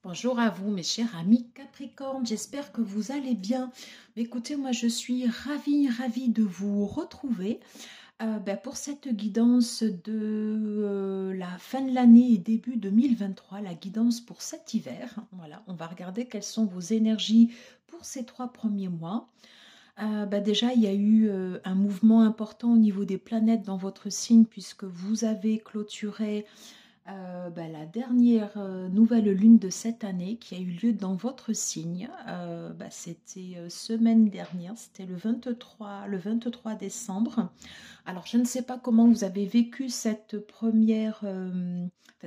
Bonjour à vous mes chers amis Capricorne, j'espère que vous allez bien. Écoutez, moi je suis ravie de vous retrouver pour cette guidance de la fin de l'année et début 2023, la guidance pour cet hiver. Voilà, on va regarder quelles sont vos énergies pour ces 3 premiers mois. Déjà, il y a eu un mouvement important au niveau des planètes dans votre signe puisque vous avez clôturé la dernière nouvelle lune de cette année qui a eu lieu dans votre signe. C'était semaine dernière, c'était le 23 décembre. Alors je ne sais pas comment vous avez vécu cette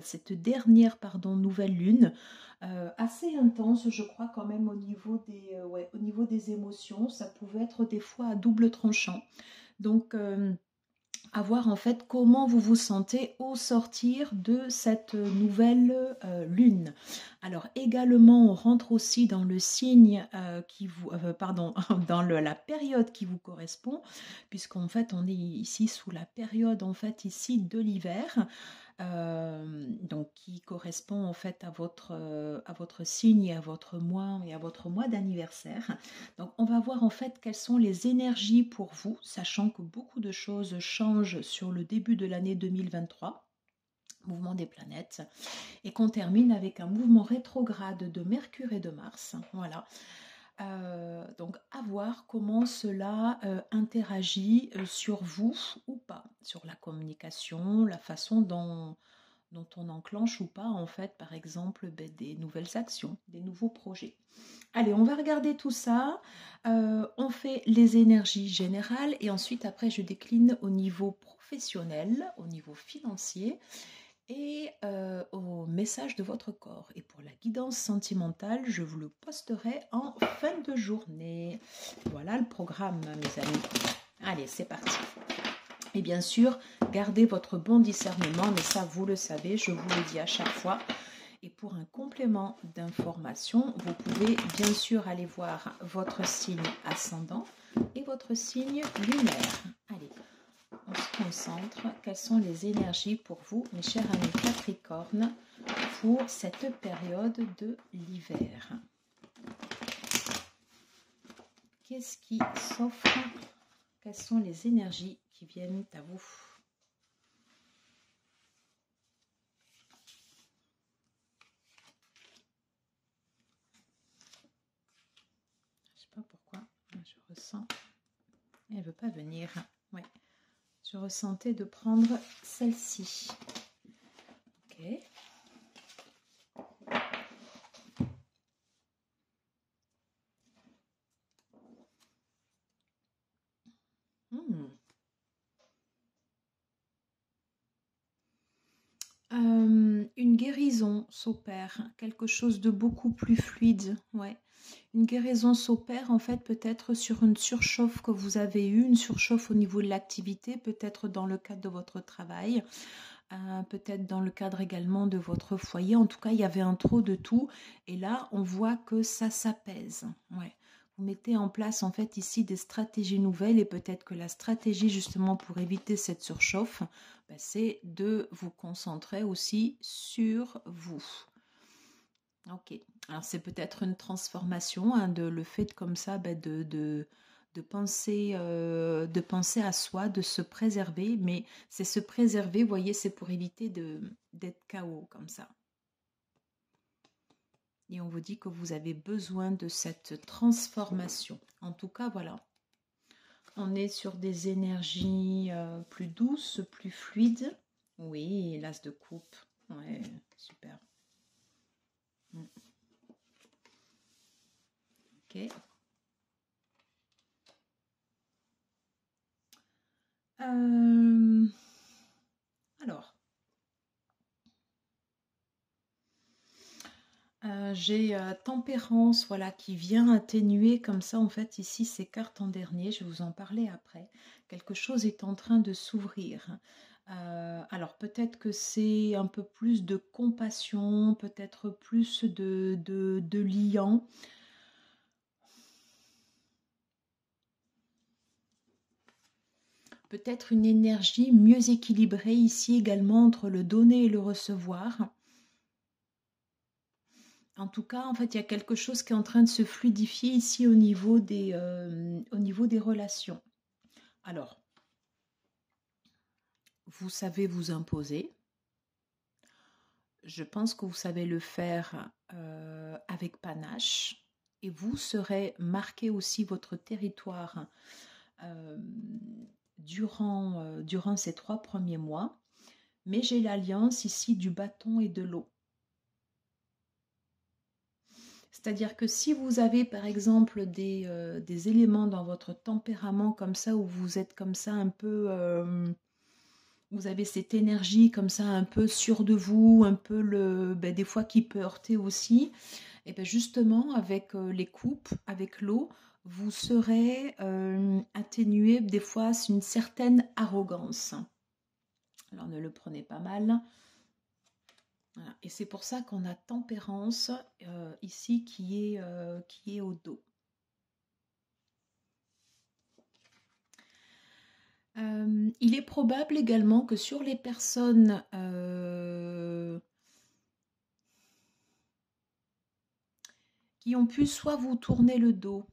cette dernière nouvelle lune. Assez intense, je crois, quand même au niveau des émotions. Ça pouvait être des fois à double tranchant. Donc à voir en fait comment vous vous sentez au sortir de cette nouvelle lune. Alors également on rentre aussi dans le signe la période qui vous correspond, puisqu'en fait on est ici sous la période en fait ici de l'hiver. Donc qui correspond en fait à votre signe et à votre mois d'anniversaire. Donc on va voir en fait quelles sont les énergies pour vous, sachant que beaucoup de choses changent sur le début de l'année 2023, mouvement des planètes, et qu'on termine avec un mouvement rétrograde de Mercure et de Mars. Voilà. Donc à voir comment cela interagit sur vous ou pas, sur la communication, la façon dont on enclenche ou pas en fait par exemple des nouvelles actions, des nouveaux projets. Allez, on va regarder tout ça. On fait les énergies générales et ensuite après je décline au niveau professionnel, au niveau financier et au message de votre corps. Et pour la guidance sentimentale, je vous le posterai en fin de journée. Voilà le programme, mes amis. Allez, c'est parti. Et bien sûr, gardez votre bon discernement, mais ça, vous le savez, je vous le dis à chaque fois. Et pour un complément d'information, vous pouvez bien sûr aller voir votre signe ascendant et votre signe lunaire. Allez, on se concentre. Quelles sont les énergies pour vous, mes chers amis Capricorne, pour cette période de l'hiver? Qu'est-ce qui s'offre? Quelles sont les énergies qui viennent à vous? Je sais pas pourquoi, je ressens. Elle ne veut pas venir. Ouais. Je ressentais de prendre celle-ci. Ok. Une guérison s'opère, quelque chose de beaucoup plus fluide, ouais. Une guérison s'opère en fait peut-être sur une surchauffe que vous avez eue, une surchauffe au niveau de l'activité, peut-être dans le cadre de votre travail, peut-être dans le cadre également de votre foyer. En tout cas, il y avait un trop de tout et là, on voit que ça s'apaise, ouais. Vous mettez en place en fait ici des stratégies nouvelles et peut-être que la stratégie justement pour éviter cette surchauffe, c'est de vous concentrer aussi sur vous. Ok, alors c'est peut-être une transformation, de le fait comme ça de penser à soi, de se préserver, mais c'est se préserver, vous voyez, c'est pour éviter d'être KO comme ça. Et on vous dit que vous avez besoin de cette transformation. En tout cas, voilà. On est sur des énergies plus douces, plus fluides. Oui, l'as de coupe. Ouais, super. Ok. Alors. J'ai tempérance, voilà, qui vient atténuer comme ça, en fait, ici, ces cartes en dernier, je vais vous en parler après. Quelque chose est en train de s'ouvrir. Alors, peut-être que c'est un peu plus de compassion, peut-être plus de liant. Peut-être une énergie mieux équilibrée ici également entre le donner et le recevoir. En tout cas, en fait, il y a quelque chose qui est en train de se fluidifier ici au niveau des relations. Alors, vous savez vous imposer. Je pense que vous savez le faire avec panache. Et vous serez marqué aussi votre territoire durant ces 3 premiers mois. Mais j'ai l'alliance ici du bâton et de l'eau. C'est-à-dire que si vous avez par exemple des éléments dans votre tempérament comme ça, où vous êtes comme ça un peu, vous avez cette énergie comme ça un peu sûre de vous, un peu des fois qui peut heurter aussi, et bien justement avec les coupes, avec l'eau, vous serez atténué des fois une certaine arrogance. Alors ne le prenez pas mal. Voilà. Et c'est pour ça qu'on a tempérance ici qui est au dos. Il est probable également que sur les personnes qui ont pu soit vous tourner le dos,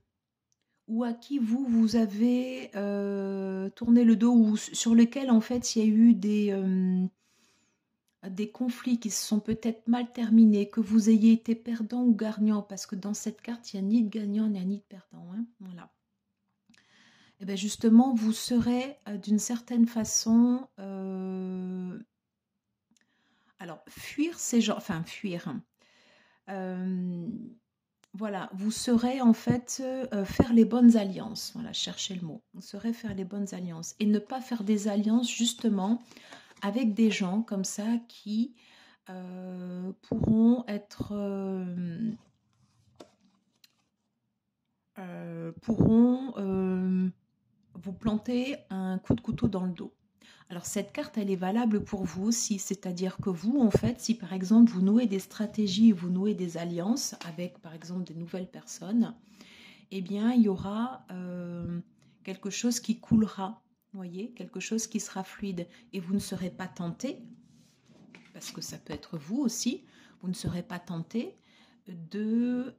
ou à qui vous avez tourné le dos, ou sur lequel en fait il y a eu des conflits qui se sont peut-être mal terminés, que vous ayez été perdant ou gagnant, parce que dans cette carte, il n'y a ni de gagnant ni de perdant. Hein, voilà. Et bien justement, vous serez d'une certaine façon... alors, fuir ces gens... Enfin, fuir. Voilà, vous saurez en fait faire les bonnes alliances. Voilà, cherchez le mot. Vous saurez faire les bonnes alliances. Et ne pas faire des alliances justement avec des gens comme ça qui pourront être... vous planter un coup de couteau dans le dos. Alors cette carte, elle est valable pour vous aussi, c'est-à-dire que vous, en fait, si par exemple vous nouez des stratégies, vous nouez des alliances avec par exemple des nouvelles personnes, eh bien il y aura quelque chose qui coulera, voyez, quelque chose qui sera fluide, et vous ne serez pas tenté, parce que ça peut être vous aussi, vous ne serez pas tenté de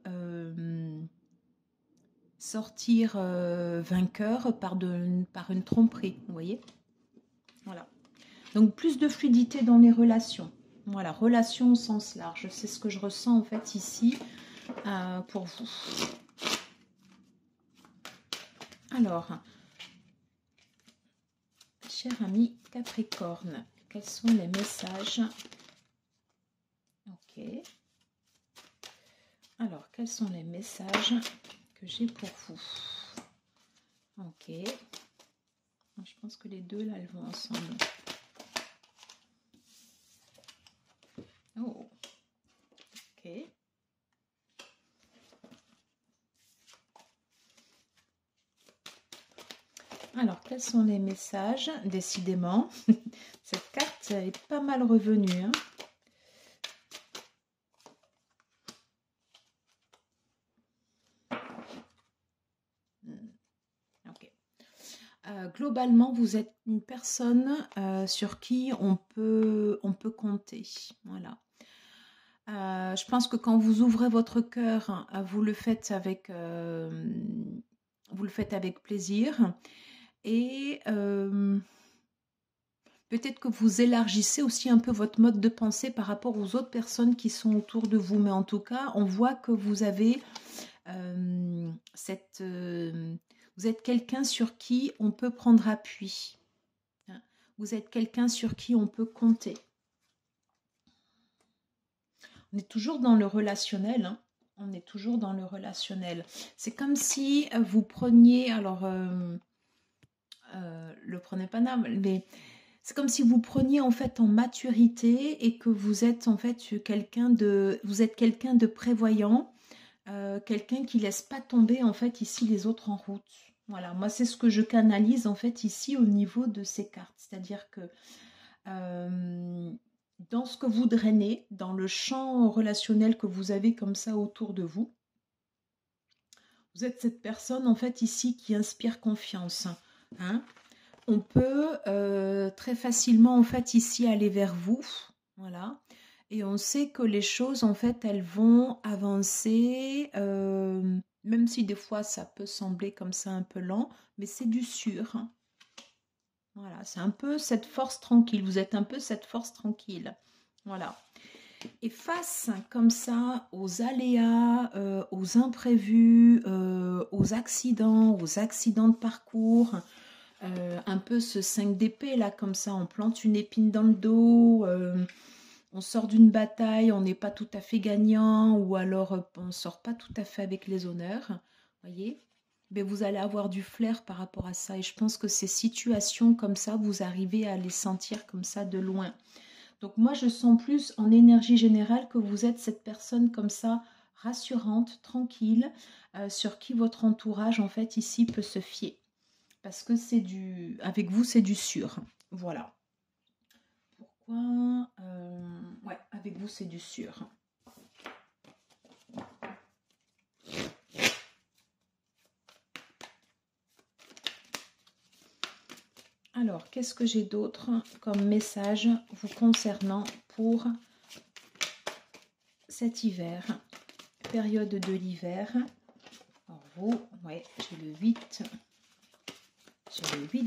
sortir vainqueur par une tromperie, vous voyez. Voilà. Donc plus de fluidité dans les relations. Voilà, relations au sens large. C'est ce que je ressens en fait ici pour vous. Alors, cher ami Capricorne, quels sont les messages? Ok. Alors, quels sont les messages que j'ai pour vous? Ok. Je pense que les deux là, elles vont ensemble. Oh. Ok. Alors, quels sont les messages? Décidément, cette carte est pas mal revenue. Hein. Ok. Globalement, vous êtes une personne sur qui on peut compter. Voilà. Je pense que quand vous ouvrez votre cœur, vous le faites avec plaisir. Et peut-être que vous élargissez aussi un peu votre mode de pensée par rapport aux autres personnes qui sont autour de vous. Mais en tout cas, on voit que vous avez vous êtes quelqu'un sur qui on peut prendre appui. Vous êtes quelqu'un sur qui on peut compter. On est toujours dans le relationnel. Hein. On est toujours dans le relationnel. C'est comme si vous preniez... Alors, le prenez pas mal, mais c'est comme si vous preniez en fait en maturité et que vous êtes en fait quelqu'un de prévoyant, quelqu'un qui laisse pas tomber en fait ici les autres en route. Voilà, moi c'est ce que je canalise en fait ici au niveau de ces cartes, c'est-à-dire que dans ce que vous drainez, dans le champ relationnel que vous avez comme ça autour de vous, vous êtes cette personne en fait ici qui inspire confiance. Hein. On peut très facilement en fait ici aller vers vous, voilà, Et on sait que les choses, en fait, elles vont avancer, même si des fois ça peut sembler comme ça un peu lent, mais c'est du sûr, hein. Voilà, c'est un peu cette force tranquille. Vous êtes un peu cette force tranquille. Voilà. Et face comme ça aux aléas, aux imprévus, aux accidents de parcours, un peu ce 5 d'épée là comme ça, on plante une épine dans le dos, on sort d'une bataille, on n'est pas tout à fait gagnant, ou alors on ne sort pas tout à fait avec les honneurs, voyez. Mais vous allez avoir du flair par rapport à ça, et je pense que ces situations comme ça, vous arrivez à les sentir comme ça de loin. Donc moi, je sens plus en énergie générale que vous êtes cette personne comme ça, rassurante, tranquille, sur qui votre entourage, en fait, ici, peut se fier. Parce que c'est du... Avec vous, c'est du sûr. Voilà. Pourquoi ouais, avec vous, c'est du sûr. Alors, qu'est-ce que j'ai d'autre comme message vous concernant pour cet hiver, période de l'hiver? Alors vous, ouais, j'ai le 8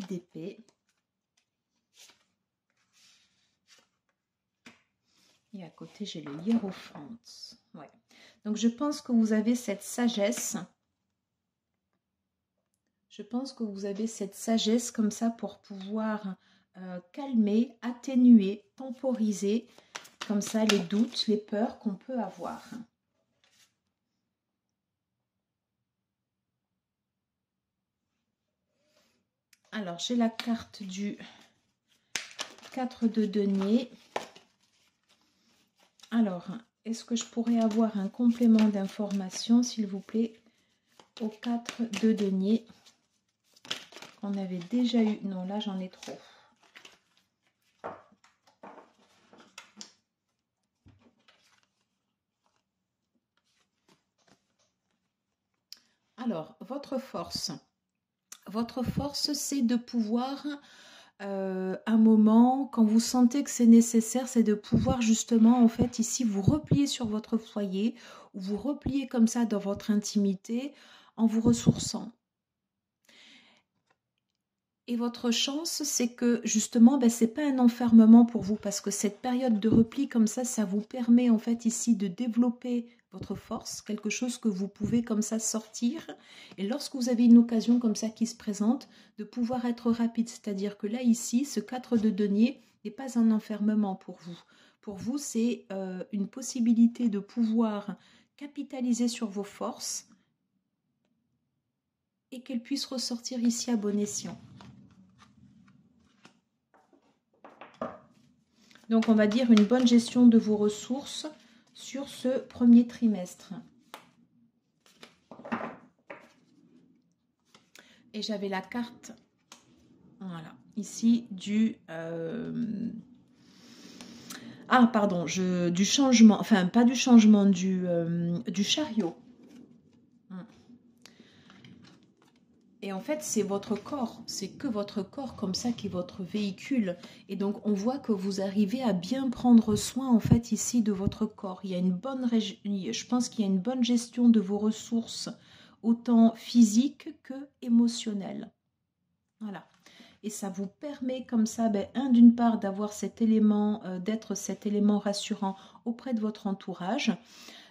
d'épée. Et à côté, j'ai le hiérophant. Ouais. Donc, je pense que vous avez cette sagesse. Je pense que vous avez cette sagesse comme ça pour pouvoir calmer, atténuer, temporiser comme ça les doutes, les peurs qu'on peut avoir. Alors, j'ai la carte du 4 de denier. Alors, est-ce que je pourrais avoir un complément d'information, s'il vous plaît, au 4 de denier qu'on avait déjà eu? Non, là, j'en ai trop. Alors, votre force, c'est de pouvoir, un moment, quand vous sentez que c'est nécessaire, c'est de pouvoir justement, en fait, ici, vous replier sur votre foyer, ou vous replier comme ça dans votre intimité, en vous ressourçant. Et votre chance, c'est que justement, ben, ce n'est pas un enfermement pour vous, parce que cette période de repli comme ça vous permet en fait ici de développer votre force, quelque chose que vous pouvez comme ça sortir. Et lorsque vous avez une occasion comme ça qui se présente, de pouvoir être rapide. C'est-à-dire que là, ici, ce 4 de denier n'est pas un enfermement pour vous. Pour vous, c'est une possibilité de pouvoir capitaliser sur vos forces et qu'elles puissent ressortir ici à bon escient. Donc, on va dire une bonne gestion de vos ressources sur ce premier trimestre. Et j'avais la carte, voilà, ici du... ah, pardon, du changement, enfin, pas du changement, du chariot. Et en fait, c'est votre corps, c'est que votre corps comme ça qui est votre véhicule. Et donc, on voit que vous arrivez à bien prendre soin, en fait, ici, de votre corps. Il y a une bonne, je pense qu'il y a une bonne gestion de vos ressources, autant physiques que émotionnelles. Voilà. Et ça vous permet comme ça, ben, d'une part, d'avoir cet élément, d'être cet élément rassurant auprès de votre entourage,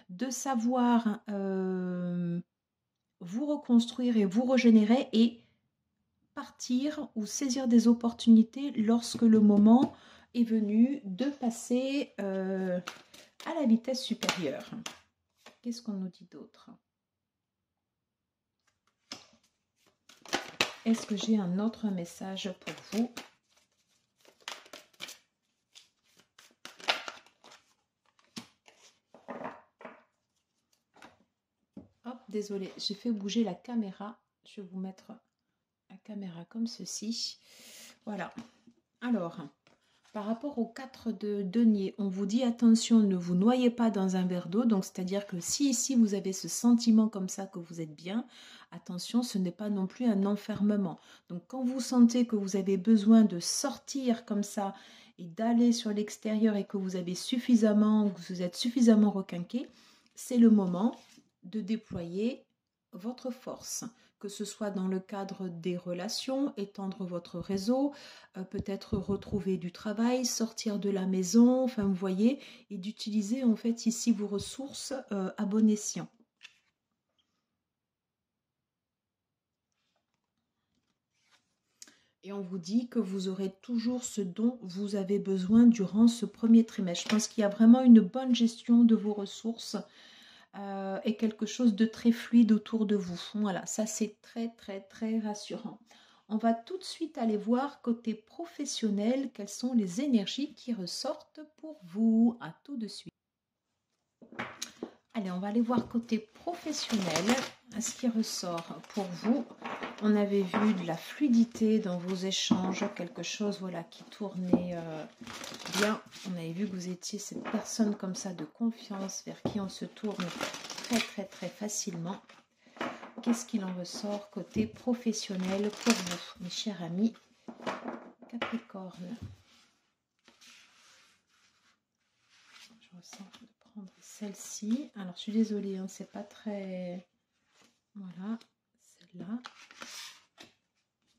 de savoir... vous reconstruire et vous régénérer et partir ou saisir des opportunités lorsque le moment est venu de passer à la vitesse supérieure. Qu'est-ce qu'on nous dit d'autre? Est-ce que j'ai un autre message pour vous? Hop, désolé, j'ai fait bouger la caméra. Je vais vous mettre la caméra comme ceci. Voilà. Alors, par rapport aux 4 de denier, on vous dit attention, ne vous noyez pas dans un verre d'eau. Donc, c'est-à-dire que si ici vous avez ce sentiment comme ça que vous êtes bien, attention, ce n'est pas non plus un enfermement. Donc, quand vous sentez que vous avez besoin de sortir comme ça et d'aller sur l'extérieur et que vous avez suffisamment, que vous êtes suffisamment requinqué, c'est le moment de déployer votre force, que ce soit dans le cadre des relations, étendre votre réseau, peut-être retrouver du travail, sortir de la maison, enfin vous voyez, et d'utiliser en fait ici vos ressources à bon escient. Et on vous dit que vous aurez toujours ce dont vous avez besoin durant ce premier trimestre. Je pense qu'il y a vraiment une bonne gestion de vos ressources et quelque chose de très fluide autour de vous. Voilà, ça c'est très très très rassurant. On va tout de suite aller voir côté professionnel quelles sont les énergies qui ressortent pour vous. À tout de suite. Allez, on va aller voir côté professionnel ce qui ressort pour vous. On avait vu de la fluidité dans vos échanges, quelque chose voilà, qui tournait bien. On avait vu que vous étiez cette personne comme ça de confiance vers qui on se tourne très très très facilement. Qu'est-ce qu'il en ressort côté professionnel pour vous, mes chers amis Capricorne? Je ressens de prendre celle-ci. Alors, je suis désolée, hein, c'est pas très... Voilà, celle-là.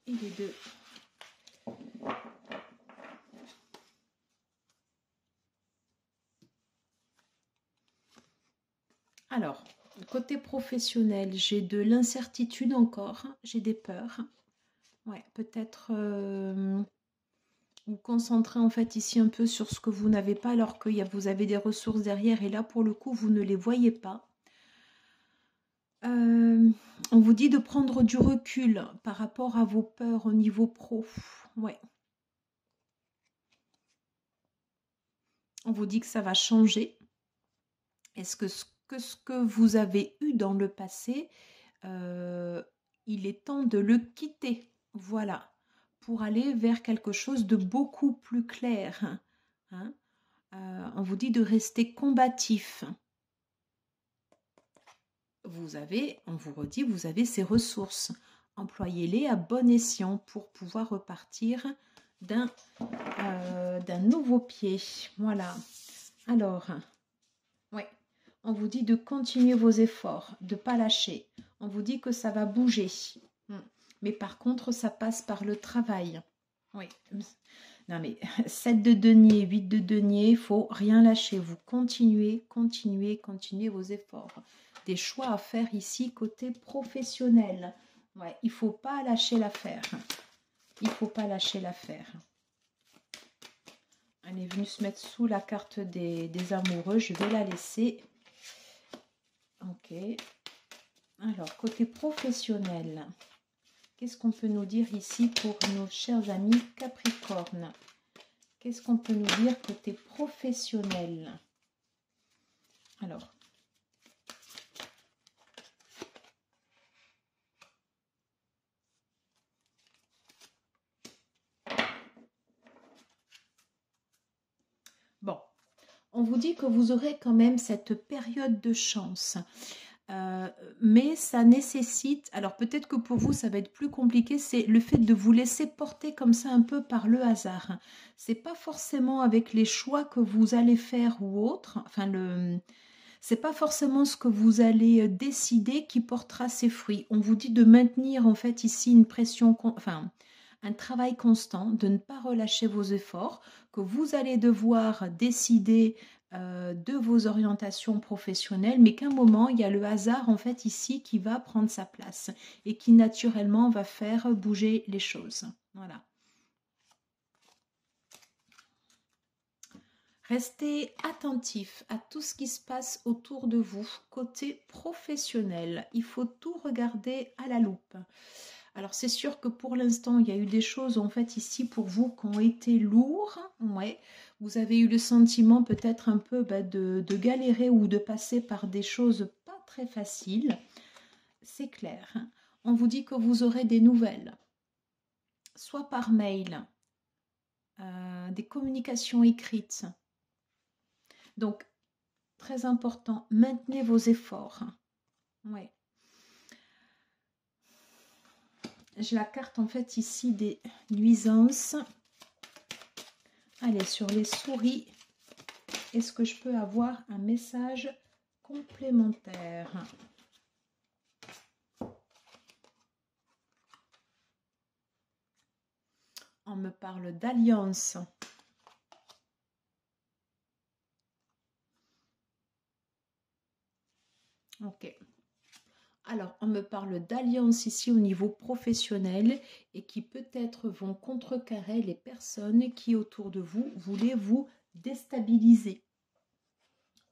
Et les deux. Alors, côté professionnel, j'ai de l'incertitude encore. J'ai des peurs. Ouais, peut-être vous concentrer en fait ici un peu sur ce que vous n'avez pas alors que vous avez des ressources derrière et là pour le coup vous ne les voyez pas. On vous dit de prendre du recul par rapport à vos peurs au niveau pro. Ouais. On vous dit que ça va changer. Est-ce que ce que vous avez eu dans le passé, il est temps de le quitter. Voilà. Pour aller vers quelque chose de beaucoup plus clair. Hein. On vous dit de rester combatif. On vous redit, vous avez ces ressources. Employez-les à bon escient pour pouvoir repartir d'un nouveau pied. Voilà. Alors, ouais, on vous dit de continuer vos efforts, de ne pas lâcher. On vous dit que ça va bouger. Mais par contre, ça passe par le travail. Oui. Non mais 7 de denier, 8 de denier, il faut rien lâcher. Vous continuez vos efforts. Des choix à faire ici côté professionnel. Ouais, il ne faut pas lâcher l'affaire. Il ne faut pas lâcher l'affaire. Elle est venue se mettre sous la carte des amoureux. Je vais la laisser. Ok. Alors, côté professionnel, qu'est-ce qu'on peut nous dire ici pour nos chers amis Capricorne? Qu'est-ce qu'on peut nous dire côté professionnel? Alors, bon, on vous dit que vous aurez quand même cette période de chance. Mais ça nécessite, alors peut-être que pour vous ça va être plus compliqué, c'est le fait de vous laisser porter comme ça un peu par le hasard. C'est pas forcément avec les choix que vous allez faire ou autre, enfin c'est pas forcément ce que vous allez décider qui portera ses fruits. On vous dit de maintenir en fait ici une pression, enfin un travail constant, de ne pas relâcher vos efforts, que vous allez devoir décider de vos orientations professionnelles, mais qu'à un moment, il y a le hasard en fait ici qui va prendre sa place et qui naturellement va faire bouger les choses. Voilà. Restez attentif à tout ce qui se passe autour de vous, côté professionnel. Il faut tout regarder à la loupe. Alors c'est sûr que pour l'instant, il y a eu des choses en fait ici pour vous qui ont été lourdes. Ouais. Vous avez eu le sentiment peut-être un peu de galérer ou de passer par des choses pas très faciles. C'est clair. On vous dit que vous aurez des nouvelles, soit par mail, des communications écrites. Donc, très important, maintenez vos efforts. Ouais. J'ai la carte en fait ici des nuisances. Allez, sur les souris, est-ce que je peux avoir un message complémentaire? On me parle d'alliance. Ok. Alors, on me parle d'alliance ici au niveau professionnel et qui peut-être vont contrecarrer les personnes qui autour de vous voulaient vous déstabiliser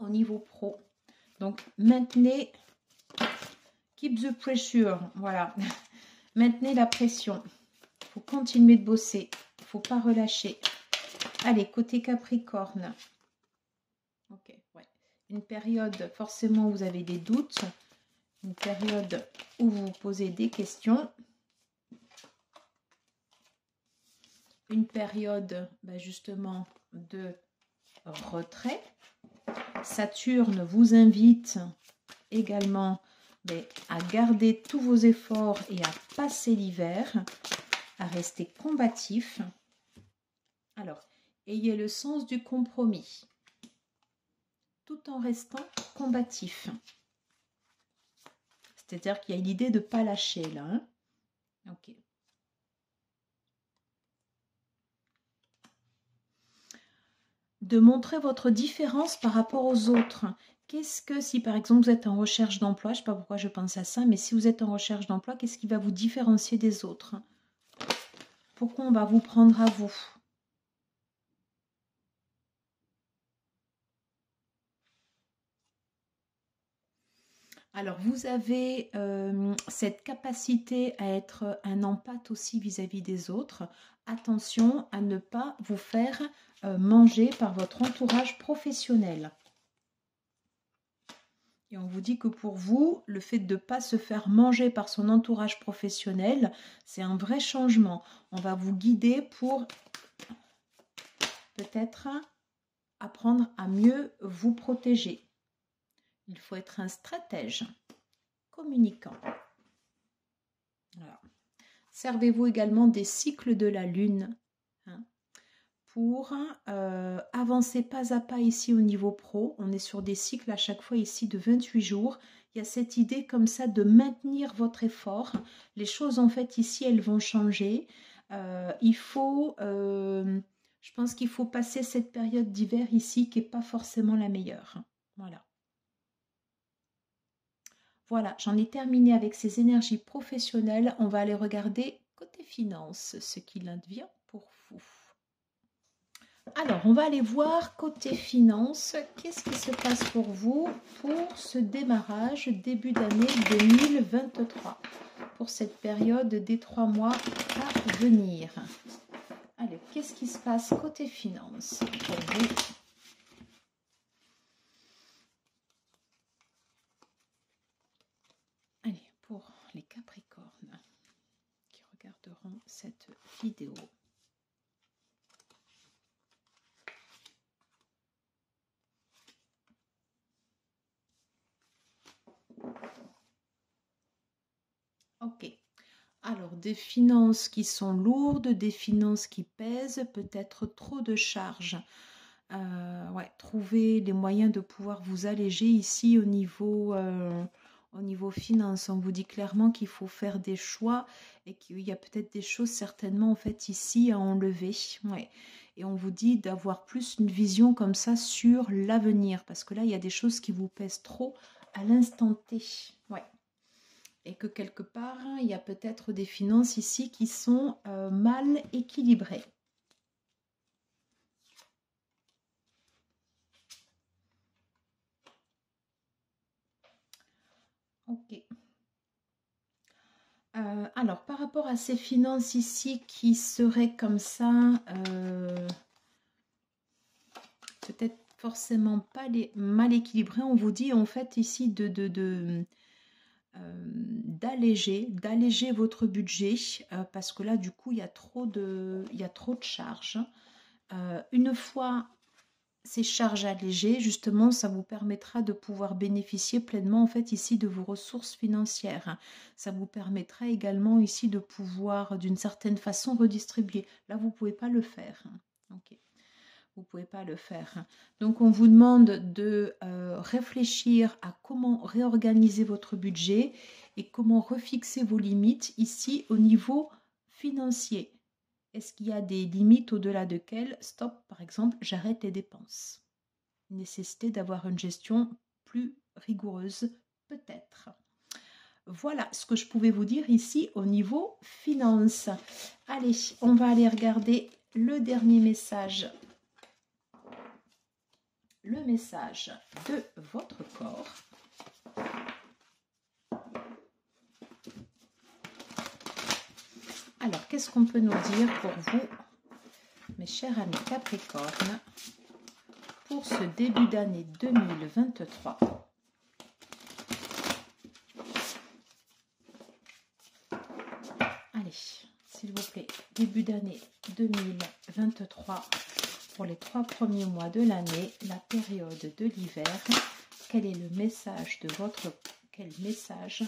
au niveau pro. Donc, maintenez, keep the pressure, voilà. Maintenez la pression. Il faut continuer de bosser. Il ne faut pas relâcher. Allez, côté Capricorne. Ok, ouais. Une période, forcément, où vous avez des doutes. Une période où vous vous posez des questions. Une période, justement, de retrait. Saturne vous invite également à garder tous vos efforts et à passer l'hiver, à rester combatif. Alors, ayez le sens du compromis, tout en restant combatif. C'est-à-dire qu'il y a l'idée de ne pas lâcher là. Hein. Ok. De montrer votre différence par rapport aux autres. Qu'est-ce que, si par exemple vous êtes en recherche d'emploi, je ne sais pas pourquoi je pense à ça, mais si vous êtes en recherche d'emploi, qu'est-ce qui va vous différencier des autres? Pourquoi on va vous prendre à vous? Alors, vous avez cette capacité à être un empathe aussi vis-à-vis des autres. Attention à ne pas vous faire manger par votre entourage professionnel. Et on vous dit que pour vous, le fait de ne pas se faire manger par son entourage professionnel, c'est un vrai changement. On va vous guider pour peut-être apprendre à mieux vous protéger. Il faut être un stratège, communicant. Voilà. Servez-vous également des cycles de la lune hein, pour avancer pas à pas ici au niveau pro. On est sur des cycles à chaque fois ici de 28 jours. Il y a cette idée comme ça de maintenir votre effort. Les choses en fait ici, elles vont changer. Il faut, je pense qu'il faut passer cette période d'hiver ici qui n'est pas forcément la meilleure. Voilà. Voilà, j'en ai terminé avec ces énergies professionnelles. On va aller regarder côté finance, ce qu'il advient pour vous. Alors, on va aller voir côté finance, qu'est-ce qui se passe pour vous pour ce démarrage début d'année 2023, pour cette période des 3 mois à venir. Allez, qu'est-ce qui se passe côté finance pour vous ? Allez, pour les Capricornes qui regarderont cette vidéo. Ok. Alors, des finances qui sont lourdes, des finances qui pèsent, peut-être trop de charges. Ouais, trouver les moyens de pouvoir vous alléger ici au niveau finance. On vous dit clairement qu'il faut faire des choix et qu'il y a peut-être des choses certainement en fait ici à enlever. Ouais. Et on vous dit d'avoir plus une vision comme ça sur l'avenir parce que là, il y a des choses qui vous pèsent trop à l'instant T. Ouais. Et que quelque part, il y a peut-être des finances ici qui sont mal équilibrées. Ok. Alors, par rapport à ces finances ici qui seraient comme ça, peut-être forcément pas mal équilibrées, on vous dit en fait ici d'alléger votre budget parce que là, du coup, il y a trop de charges. Une fois ces charges allégées, justement, ça vous permettra de pouvoir bénéficier pleinement, en fait, ici, de vos ressources financières. Ça vous permettra également ici de pouvoir, d'une certaine façon, redistribuer. Là, vous ne pouvez pas le faire. Ok. Vous ne pouvez pas le faire. Donc, on vous demande de réfléchir à comment réorganiser votre budget et comment refixer vos limites ici au niveau financier. Est-ce qu'il y a des limites au-delà desquelles, stop, par exemple, j'arrête les dépenses? Nécessité d'avoir une gestion plus rigoureuse, peut-être. Voilà ce que je pouvais vous dire ici au niveau finance. Allez, on va aller regarder le dernier message. Le message de votre corps. Alors, qu'est-ce qu'on peut nous dire pour vous, mes chers amis Capricorne, pour ce début d'année 2023? Allez, s'il vous plaît, début d'année 2023, pour les 3 premiers mois de l'année, la période de l'hiver, quel est le message de quel message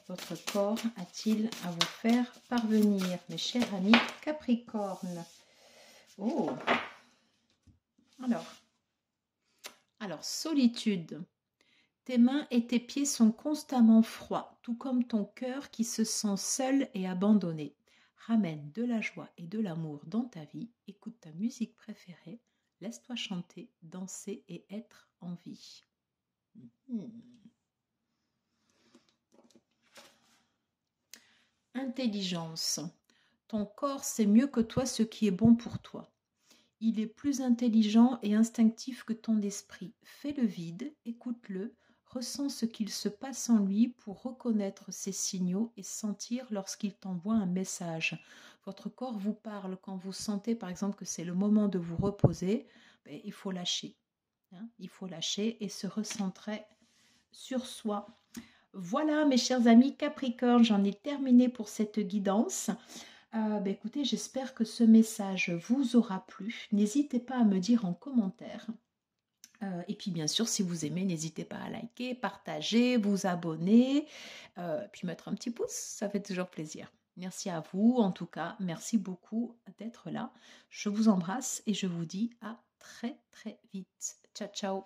votre corps a-t-il à vous faire parvenir, mes chers amis Capricorne? Oh, alors solitude. Tes mains et tes pieds sont constamment froids, tout comme ton cœur qui se sent seul et abandonné. Ramène de la joie et de l'amour dans ta vie, écoute ta musique préférée, laisse-toi chanter, danser et être en vie. Intelligence. Ton corps sait mieux que toi ce qui est bon pour toi. Il est plus intelligent et instinctif que ton esprit. Fais le vide, écoute-le, ressens ce qu'il se passe en lui pour reconnaître ses signaux et sentir lorsqu'il t'envoie un message. Votre corps vous parle quand vous sentez par exemple que c'est le moment de vous reposer, il faut lâcher. Il faut lâcher et se recentrer sur soi. Voilà mes chers amis Capricorne, j'en ai terminé pour cette guidance. Écoutez, j'espère que ce message vous aura plu. N'hésitez pas à me dire en commentaire. Et puis bien sûr, si vous aimez, n'hésitez pas à liker, partager, vous abonner, puis mettre un petit pouce, ça fait toujours plaisir. Merci à vous, en tout cas, merci beaucoup d'être là. Je vous embrasse et je vous dis à très très vite. Ciao, ciao.